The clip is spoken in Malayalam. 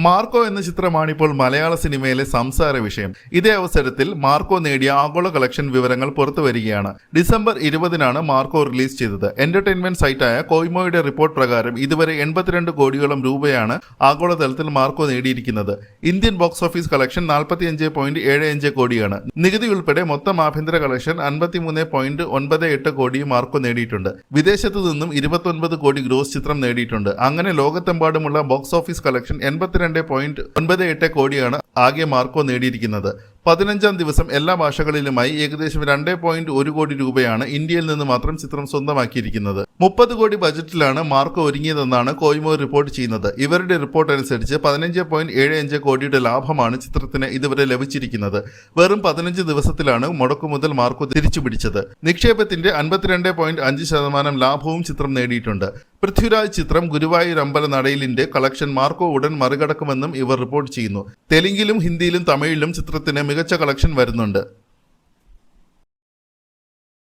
മാർക്കോ എന്ന ചിത്രമാണ് ഇപ്പോൾ മലയാള സിനിമയിലെ സംസാര വിഷയം. ഇതേ അവസരത്തിൽ മാർക്കോ നേടിയ ആഗോള കളക്ഷൻ വിവരങ്ങൾ പുറത്തുവരികയാണ്. ഡിസംബർ 20-നാണ് മാർക്കോ റിലീസ് ചെയ്തത്. എന്റർടൈൻമെന്റ് സൈറ്റായ കോയ്മോയുടെ റിപ്പോർട്ട് പ്രകാരം ഇതുവരെ 82 കോടിയോളം രൂപയാണ് ആഗോളതലത്തിൽ മാർക്കോ നേടിയിരിക്കുന്നത്. ഇന്ത്യൻ ബോക്സ് ഓഫീസ് കളക്ഷൻ 45.75 കോടിയാണ്. നികുതി ഉൾപ്പെടെ മൊത്തം ആഭ്യന്തര കളക്ഷൻ 53.98 കോടി മാർക്കോ നേടിയിട്ടുണ്ട്. വിദേശത്തു നിന്നും 29 കോടി ഗ്രോസ് ചിത്രം നേടിയിട്ടുണ്ട്. അങ്ങനെ ലോകത്തെമ്പാടുമുള്ള ബോക്സ് ഓഫീസ് കളക്ഷൻ 82.98 കോടിയാണ് ആകെ മാർക്കോ നേടിയിരിക്കുന്നത്. 15-ാം ദിവസം എല്ലാ ഭാഷകളിലുമായി ഏകദേശം 2.1 കോടി രൂപയാണ് ഇന്ത്യയിൽ നിന്ന് മാത്രം ചിത്രം സ്വന്തമാക്കിയിരിക്കുന്നത്. 30 കോടി ബജറ്റിലാണ് മാർക്കോ ഒരുങ്ങിയതെന്നാണ് കോയ്മോ റിപ്പോർട്ട് ചെയ്യുന്നത്. ഇവരുടെ റിപ്പോർട്ട് അനുസരിച്ച് 15.75 കോടിയുടെ ലാഭമാണ് ചിത്രത്തിന് ഇതുവരെ ലഭിച്ചിരിക്കുന്നത്. വെറും 15 ദിവസത്തിലാണ് മുടക്കുമുതൽ മാർക്കോ തിരിച്ചുപിടിച്ചത്. നിക്ഷേപത്തിന്റെ 52.5% ലാഭവും ചിത്രം നേടിയിട്ടുണ്ട്. പൃഥ്വിരാജ് ചിത്രം ഗുരുവായൂർ അമ്പല നടയിലിന്റെ കളക്ഷൻ മാർക്കോ ഉടൻ മറികടക്കുമെന്നും ഇവർ റിപ്പോർട്ട് ചെയ്യുന്നു. തെലുങ്കിലും ഹിന്ദിയിലും തമിഴിലും ചിത്രത്തിന് മികച്ച കളക്ഷൻ വരുന്നുണ്ട്.